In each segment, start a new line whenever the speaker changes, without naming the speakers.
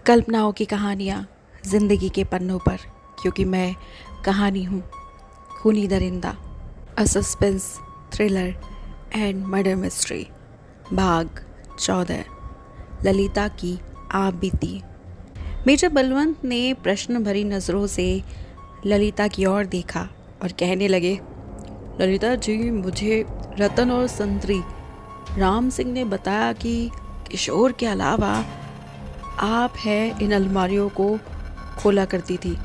कल्पनाओं की कहानियाँ ज़िंदगी के पन्नों पर, क्योंकि मैं कहानी हूँ। Khooni Darinda, a suspense thriller and murder mystery. भाग 14, ललिता की आप बीती। मेजर बलवंत ने प्रश्न भरी नज़रों से ललिता की ओर देखा और कहने लगे, ललिता जी, मुझे रतन और संतरी राम सिंह ने बताया कि किशोर के अलावा आप है इन अलमारियों को खोला करती थी।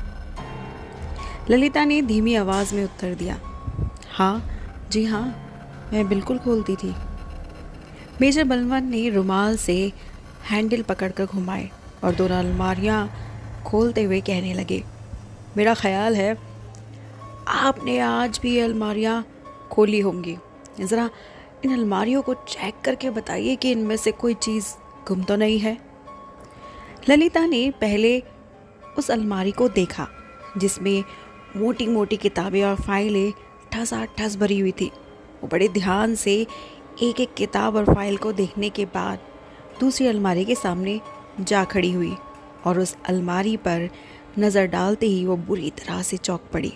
ललिता ने धीमी आवाज़ में उत्तर दिया, हाँ जी हाँ, मैं बिल्कुल खोलती थी। मेजर बलवंत ने रुमाल से हैंडल पकड़कर घुमाए और दोनों अलमारियां खोलते हुए कहने लगे, मेरा ख्याल है आपने आज भी ये अलमारियां खोली होंगी। ज़रा इन अलमारियों को चेक करके बताइए कि इनमें से कोई चीज़ गुम तो नहीं है। ललिता ने पहले उस अलमारी को देखा जिसमें मोटी मोटी किताबें और फाइलें ठसाठस भरी हुई थी। वो बड़े ध्यान से एक एक किताब और फाइल को देखने के बाद दूसरी अलमारी के सामने जा खड़ी हुई और उस अलमारी पर नज़र डालते ही वो बुरी तरह से चौंक पड़ी।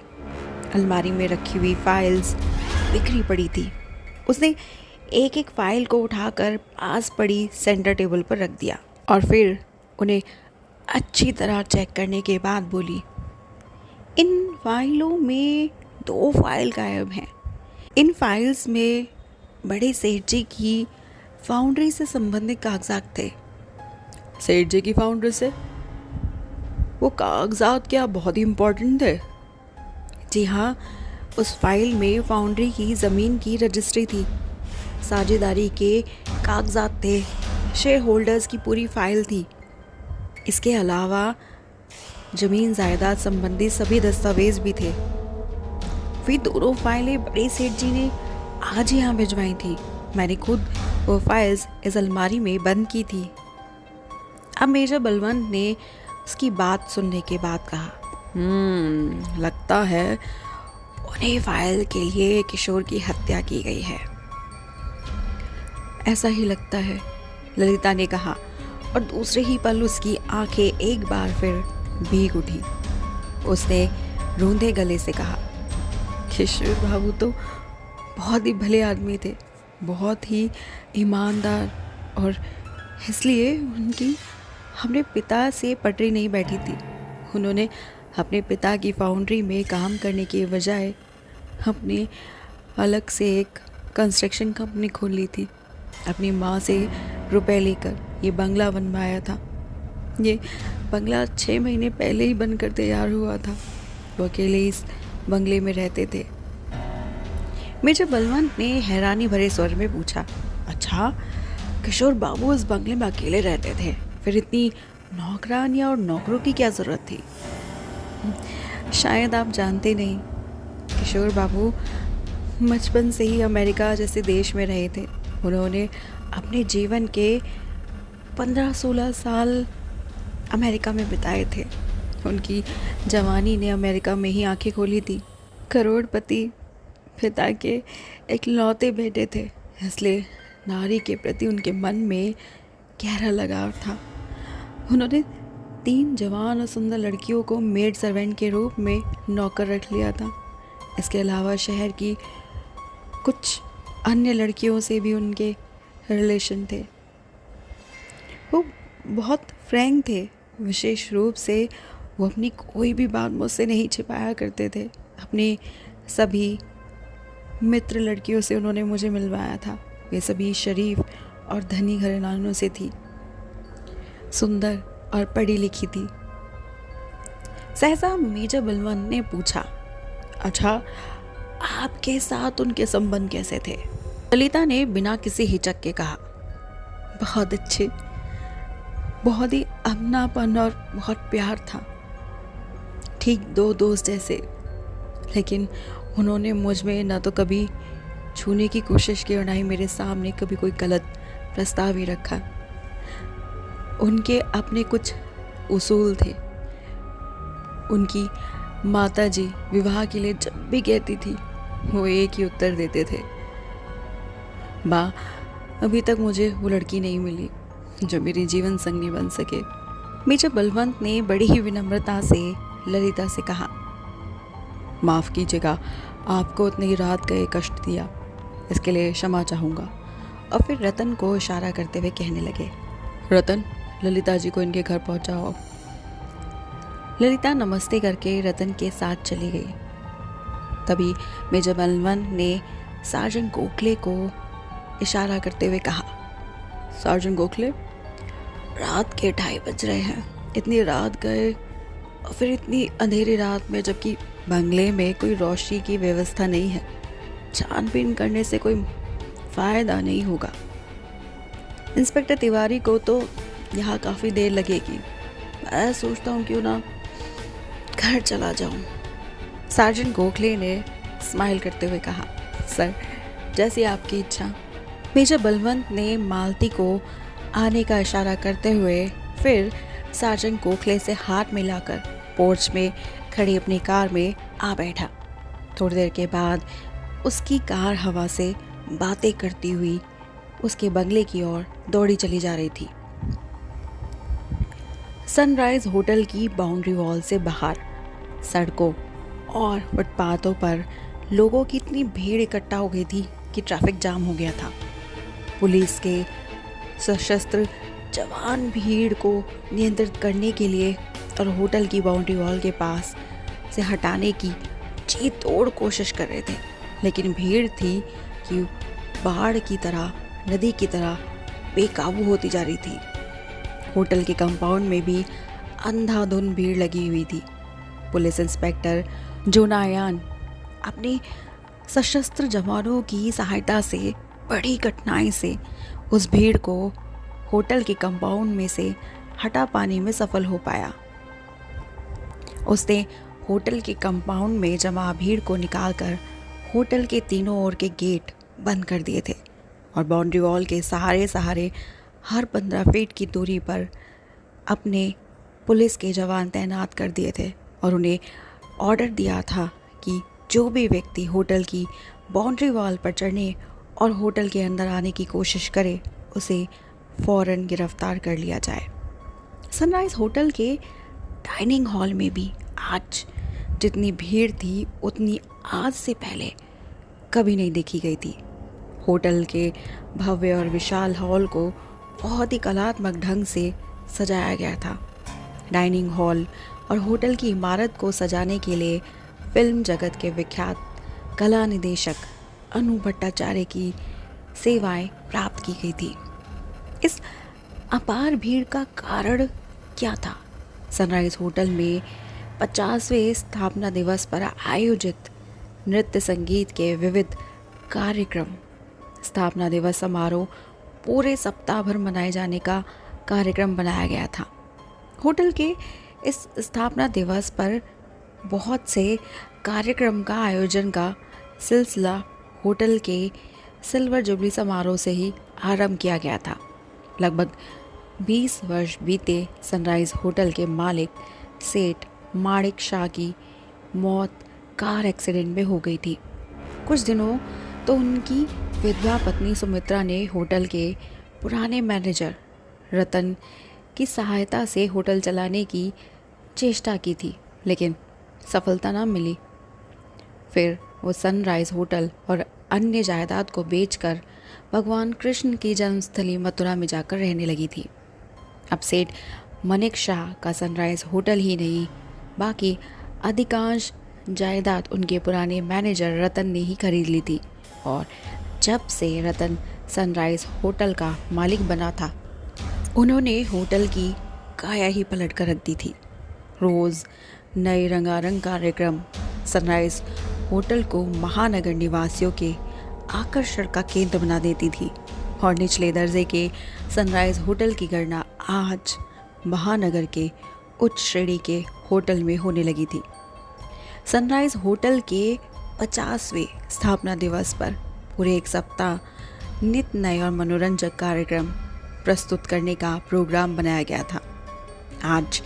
अलमारी में रखी हुई फाइल्स बिखरी पड़ी थी। उसने एक एक फाइल को उठाकर पास पड़ी सेंटर टेबल पर रख दिया और फिर उन्हें अच्छी तरह चेक करने के बाद बोली, इन फाइलों में 2 फाइल गायब हैं। इन फाइल्स में बड़े सेठ जी की फाउंड्री से संबंधित कागजात थे। सेठ जी की फाउंड्री से? वो कागजात क्या बहुत ही इम्पोर्टेंट थे? जी हाँ, उस फाइल में फाउंड्री की ज़मीन की रजिस्ट्री थी, साझेदारी के कागजात थे, शेयर होल्डर्स की पूरी फाइल थी। इसके अलावा ज़मीन जायदाद संबंधी सभी दस्तावेज भी थे। वे दोनों फाइलें बड़े सेठ जी ने आज ही यहाँ भिजवाई थी। मैंने खुद वो फाइल्स इस अलमारी में बंद की थी। अब मेजर बलवंत ने उसकी बात सुनने के बाद कहा, लगता है उन्हें फाइल के लिए किशोर की हत्या की गई है। ऐसा ही लगता है, ललिता ने कहा और दूसरे ही पल उसकी आंखें एक बार फिर भीग उठी। उसने रूंधे गले से कहा, किशोर बाबू तो बहुत ही भले आदमी थे, बहुत ही ईमानदार, और इसलिए उनकी अपने पिता से पटरी नहीं बैठी थी। उन्होंने अपने पिता की फाउंड्री में काम करने के बजाय अपनी अलग से एक कंस्ट्रक्शन कंपनी खोल ली थी। अपनी माँ से रुपए लेकर ये बंगला बनवाया था। ये बंगला 6 महीने पहले ही बनकर तैयार हुआ था। वो अकेले इस बंगले में रहते थे। मेजर बलवंत ने हैरानी भरे स्वर में पूछा, अच्छा, किशोर बाबू इस बंगले में अकेले रहते थे, फिर इतनी नौकरानियाँ और नौकरों की क्या ज़रूरत थी? शायद आप जानते नहीं, किशोर बाबू बचपन से ही अमेरिका जैसे देश में रहे थे। उन्होंने अपने जीवन के 15-16 साल अमेरिका में बिताए थे। उनकी जवानी ने अमेरिका में ही आंखें खोली थी। करोड़पति पिता के इकलौते बेटे थे, इसलिए नारी के प्रति उनके मन में गहरा लगाव था। उन्होंने 3 जवान और सुंदर लड़कियों को मेड सर्वेंट के रूप में नौकर रख लिया था। इसके अलावा शहर की कुछ अन्य लड़कियों से भी उनके रिलेशन थे। वो बहुत फ्रैंक थे। विशेष रूप से वो अपनी कोई भी बात मुझसे नहीं छिपाया करते थे। अपनी सभी मित्र लड़कियों से उन्होंने मुझे मिलवाया था। वे सभी शरीफ और धनी घरानों से थी, सुंदर और पढ़ी लिखी थी। सहसा मेजर बलवंत ने पूछा, अच्छा, आपके साथ उनके संबंध कैसे थे? ललिता ने बिना किसी हिचक के कहा, बहुत अच्छे, बहुत ही अपनापन और बहुत प्यार था, ठीक 2 दोस्त जैसे। लेकिन उन्होंने मुझ में न तो कभी छूने की कोशिश की और न ही मेरे सामने कभी कोई गलत प्रस्ताव ही रखा। उनके अपने कुछ उसूल थे। उनकी माताजी विवाह के लिए जब भी कहती थी, वो एक ही उत्तर देते थे, अभी तक मुझे वो लड़की नहीं मिली जो मेरी जीवन संगनी बन सके। मेजर बलवंत ने बड़ी ही विनम्रता से ललिता से कहा, माफ़ कीजिएगा, आपको इतनी रात गए कष्ट दिया, इसके लिए क्षमा चाहूँगा। और फिर रतन को इशारा करते हुए कहने लगे, रतन, ललिता जी को इनके घर पहुँचाओ। ललिता नमस्ते करके रतन के साथ चली गई। तभी मेजर बलवंत ने सार्जेंट गोखले को इशारा करते हुए कहा, सार्जेंट गोखले, रात के 2:30 बज रहे हैं, इतनी रात गए और फिर इतनी अंधेरी रात में, जबकि बंगले में कोई रोशनी की व्यवस्था नहीं है, छानबीन करने से कोई फ़ायदा नहीं होगा। इंस्पेक्टर तिवारी को तो यहाँ काफ़ी देर लगेगी, मैं सोचता हूँ क्यों ना घर चला जाऊँ। सार्जेंट गोखले ने स्माइल करते हुए कहा, सर, जैसी आपकी इच्छा। मेजर बलवंत ने मालती को आने का इशारा करते हुए फिर सार्जेंट गोखले से हाथ मिलाकर पोर्च में खड़ी अपनी कार में आ बैठा। थोड़ी देर के बाद उसकी कार हवा से बातें करती हुई उसके बंगले की ओर दौड़ी चली जा रही थी। सनराइज होटल की बाउंड्री वॉल से बाहर सड़कों और फुटपाथों पर लोगों की इतनी भीड़ इकट्ठा हो गई थी कि ट्रैफिक जाम हो गया था। पुलिस के सशस्त्र जवान भीड़ को नियंत्रित करने के लिए और होटल की बाउंड्री वॉल के पास से हटाने की जी तोड़ कोशिश कर रहे थे, लेकिन भीड़ थी कि बाढ़ की तरह, नदी की तरह बेकाबू होती जा रही थी। होटल के कंपाउंड में भी अंधाधुंध भीड़ लगी हुई थी। पुलिस इंस्पेक्टर जोनायान अपने सशस्त्र जवानों की सहायता से बड़ी कठिनाई से उस भीड़ को होटल के कंपाउंड में से हटा पाने में सफल हो पाया। उसने होटल के कंपाउंड में जमा भीड़ को निकालकर होटल के तीनों ओर के गेट बंद कर दिए थे और बाउंड्री वॉल के सहारे हर 15 फीट की दूरी पर अपने पुलिस के जवान तैनात कर दिए थे और उन्हें ऑर्डर दिया था कि जो भी व्यक्ति होटल की बाउंड्री वॉल पर चढ़ने और होटल के अंदर आने की कोशिश करे, उसे फ़ौरन गिरफ्तार कर लिया जाए। सनराइज़ होटल के डाइनिंग हॉल में भी आज जितनी भीड़ थी उतनी आज से पहले कभी नहीं देखी गई थी। होटल के भव्य और विशाल हॉल को बहुत ही कलात्मक ढंग से सजाया गया था। डाइनिंग हॉल और होटल की इमारत को सजाने के लिए फिल्म जगत के विख्यात कला निदेशक अनु भट्टाचार्य की सेवाएं प्राप्त की गई थी। इस अपार भीड़ का कारण क्या था? सनराइज होटल में 50वें स्थापना दिवस पर आयोजित नृत्य संगीत के विविध कार्यक्रम। स्थापना दिवस समारोह पूरे सप्ताह भर मनाए जाने का कार्यक्रम बनाया गया था। होटल के इस स्थापना दिवस पर बहुत से कार्यक्रम का आयोजन का सिलसिला होटल के सिल्वर जुबली समारोह से ही आरंभ किया गया था। लगभग 20 वर्ष बीते सनराइज होटल के मालिक सेठ माणिक शाह की मौत कार एक्सीडेंट में हो गई थी। कुछ दिनों तो उनकी विधवा पत्नी सुमित्रा ने होटल के पुराने मैनेजर रतन की सहायता से होटल चलाने की चेष्टा की थी, लेकिन सफलता न मिली। फिर वो सनराइज होटल और अन्य जायदाद को बेचकर भगवान कृष्ण की जन्मस्थली मथुरा में जाकर रहने लगी थी। अब सेठ माणिक शाह का सनराइज होटल ही नहीं, बाकी अधिकांश जायदाद उनके पुराने मैनेजर रतन ने ही खरीद ली थी। और जब से रतन सनराइज होटल का मालिक बना था, उन्होंने होटल की काया ही पलट कर रख दी थी। रोज़ नए रंगारंग कार्यक्रम सनराइज होटल को महानगर निवासियों के आकर्षण का केंद्र बना देती थी और निचले दर्जे के सनराइज होटल की गणना आज महानगर के उच्च श्रेणी के होटल में होने लगी थी। सनराइज होटल के 50वें स्थापना दिवस पर पूरे एक सप्ताह नित्य नए और मनोरंजक कार्यक्रम प्रस्तुत करने का प्रोग्राम बनाया गया था। आज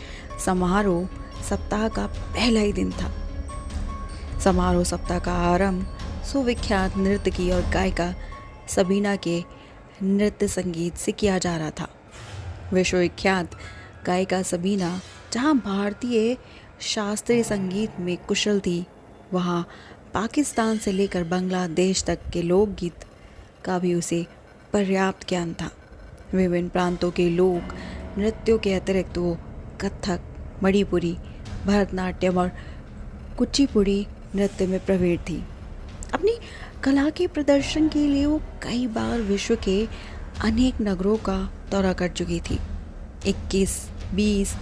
समारोह सप्ताह का पहला ही दिन था। समारोह सप्ताह का आरंभ सुविख्यात नर्तकी और गायिका सबीना के नृत्य संगीत से किया जा रहा था। विश्वविख्यात गायिका सबीना जहाँ भारतीय शास्त्रीय संगीत में कुशल थी, वहाँ पाकिस्तान से लेकर बांग्लादेश तक के लोकगीत का भी उसे पर्याप्त ज्ञान था। विभिन्न प्रांतों के लोक नृत्यों के अतिरिक्त वो कथक, मणिपुरी, भरतनाट्यम और कुचिपुड़ी नृत्य में प्रवीण थी। अपनी कला के प्रदर्शन के लिए वो कई बार विश्व के अनेक नगरों का दौरा कर चुकी थी। 21-20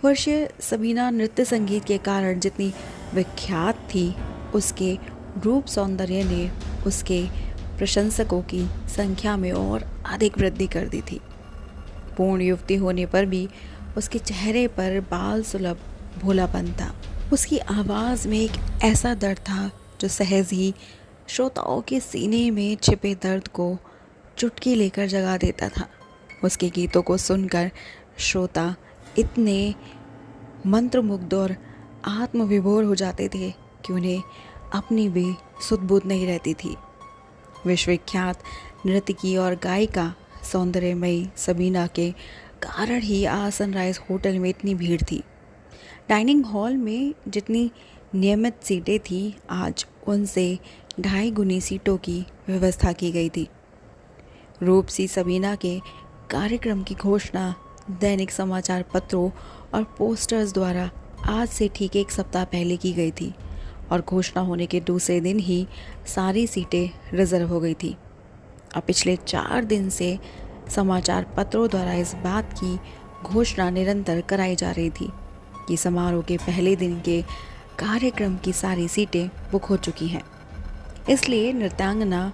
वर्षीय सबीना नृत्य संगीत के कारण जितनी विख्यात थी, उसके रूप सौंदर्य ने उसके प्रशंसकों की संख्या में और अधिक वृद्धि कर दी थी। पूर्ण युवती होने पर भी उसके चेहरे पर बाल सुलभ भोलापन था। उसकी आवाज़ में एक ऐसा दर्द था जो सहज ही श्रोताओं के सीने में छिपे दर्द को चुटकी लेकर जगा देता था। उसके गीतों को सुनकर श्रोता इतने मंत्रमुग्ध और आत्मविभोर हो जाते थे कि उन्हें अपनी भी सुध-बुध नहीं रहती थी। विश्वविख्यात नर्तकी और गायिका सौंदर्यमयी सबीना के कारण ही आज सनराइज़ होटल में इतनी भीड़ थी। डाइनिंग हॉल में जितनी नियमित सीटें थीं, आज उनसे 2.5 गुनी सीटों की व्यवस्था की गई थी। रूपसी सबीना के कार्यक्रम की घोषणा दैनिक समाचार पत्रों और पोस्टर्स द्वारा आज से ठीक 1 सप्ताह पहले की गई थी और घोषणा होने के दूसरे दिन ही सारी सीटें रिजर्व हो गई थी। और पिछले 4 दिन से समाचार पत्रों द्वारा इस बात की घोषणा निरंतर कराई जा रही थी कि समारोह के पहले दिन के कार्यक्रम की सारी सीटें बुक हो चुकी हैं। इसलिए नृत्यांगना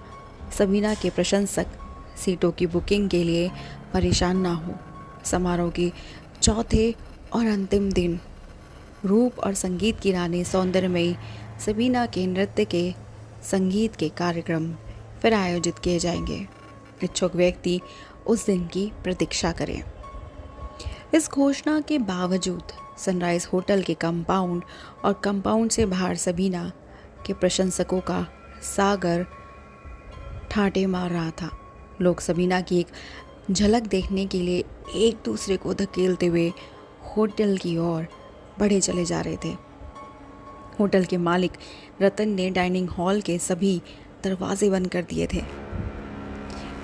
सबीना के प्रशंसक सीटों की बुकिंग के लिए परेशान ना हो। समारोह के चौथे और अंतिम दिन रूप और संगीत की रानी सौंदर्यमयी सबीना के नृत्य के संगीत के कार्यक्रम फिर आयोजित किए जाएंगे। इच्छुक व्यक्ति उस दिन की प्रतीक्षा करें। इस घोषणा के बावजूद सनराइज़ होटल के कंपाउंड और कंपाउंड से बाहर सबीना के प्रशंसकों का सागर ठाटे मार रहा था। लोग सबीना की एक झलक देखने के लिए एक दूसरे को धकेलते हुए होटल की ओर बढ़े चले जा रहे थे। होटल के मालिक रतन ने डाइनिंग हॉल के सभी दरवाजे बंद कर दिए थे।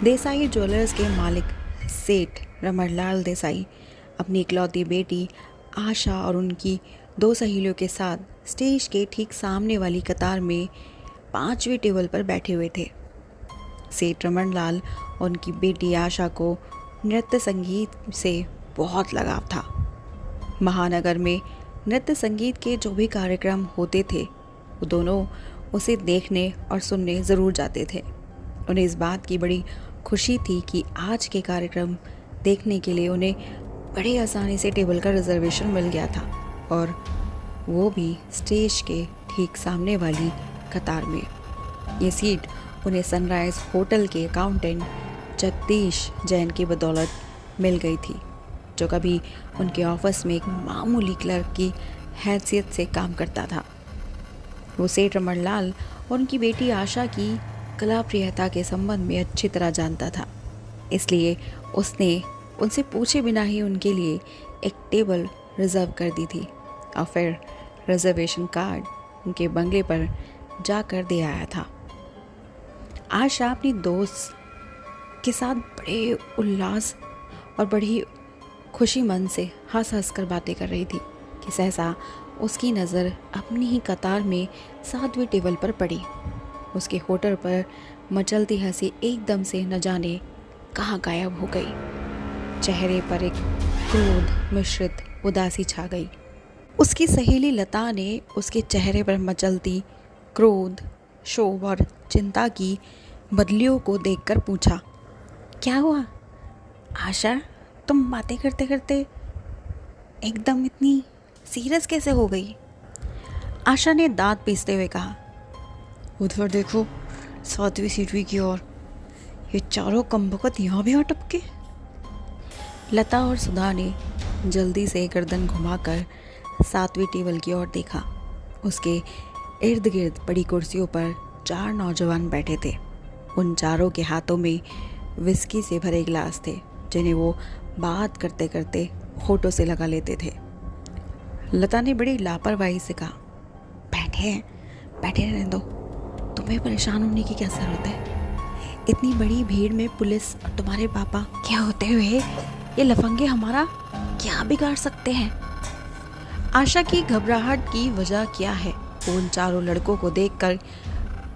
देसाई ज्वेलर्स के मालिक सेठ रमणलाल देसाई अपनी इकलौती बेटी आशा और उनकी 2 सहेलियों के साथ स्टेज के ठीक सामने वाली कतार में 5वीं टेबल पर बैठे हुए थे। सेठ रमणलाल और उनकी बेटी आशा को नृत्य संगीत से बहुत लगाव था। महानगर में नृत्य संगीत के जो भी कार्यक्रम होते थे, वो दोनों उसे देखने और सुनने ज़रूर जाते थे। उन्हें इस बात की बड़ी खुशी थी कि आज के कार्यक्रम देखने के लिए उन्हें बड़े आसानी से टेबल का रिजर्वेशन मिल गया था, और वो भी स्टेज के ठीक सामने वाली कतार में। ये सीट उन्हें सनराइज़ होटल के अकाउंटेंट जगदीश जैन की बदौलत मिल गई थी, जो कभी उनके ऑफिस में एक मामूली क्लर्क की हैसियत से काम करता था। वो सेठ रमणलाल और उनकी बेटी आशा की कला प्रियता के संबंध में अच्छी तरह जानता था, इसलिए उसने उनसे पूछे बिना ही उनके लिए एक टेबल रिजर्व कर दी थी और फिर रिजर्वेशन कार्ड उनके बंगले पर जाकर दे आया था। आशा अपनी दोस्त के साथ बड़े उल्लास और बड़ी खुशी मन से हंस हंस कर बातें कर रही थी कि सहसा उसकी नज़र अपनी ही कतार में 7वीं टेबल पर पड़ी। उसके होठों पर मचलती हंसी एकदम से न जाने कहाँ गायब हो गई। चेहरे पर एक क्रोध मिश्रित उदासी छा गई। उसकी सहेली लता ने उसके चेहरे पर मचलती क्रोध, क्षोभ और चिंता की बदलियों को देखकर पूछा, क्या हुआ आशा, तुम बातें करते करते एकदम इतनी सीरियस कैसे हो गई? आशा ने दांत पीसते हुए कहा, उधर देखो 7वीं सीटवी की ओर, ये चारों कमबख्त यहाँ भी आ टपके। लता और सुधा ने जल्दी से गर्दन घुमाकर 7वीं टेबल की ओर देखा। उसके इर्द गिर्द बड़ी कुर्सियों पर 4 नौजवान बैठे थे। उन चारों के हाथों में विस्की से भरे गिलास थे, जिन्हें वो बात करते करते होठों से लगा लेते थे। लता ने बड़ी लापरवाही से कहा, बैठे बैठे रहने दो, तुम्हें परेशान होने की क्या ज़रूरत है? इतनी बड़ी भीड़ में पुलिस और तुम्हारे पापा क्या होते हुए ये लफंगे हमारा क्या बिगाड़ सकते हैं? आशा की घबराहट की वजह क्या है? वो उन चारों लड़कों को देखकर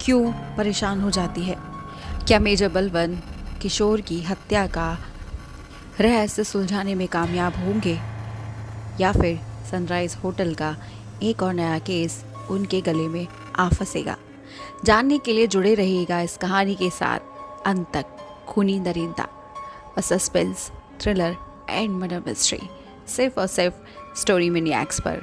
क्यों परेशान हो जाती है? क्या मेजर बलवन किशोर की हत्या का रहस्य सुलझाने में कामयाब होंगे, या फिर सनराइज होटल का एक और नया केस उनके गले में आ फंसेगा? जानने के लिए जुड़े रहिएगा इस कहानी के साथ अंत तक। Khooni Darinda, a suspense thriller and murder mystery, सिर्फ और सिर्फ स्टोरी मैनिएक्स पर।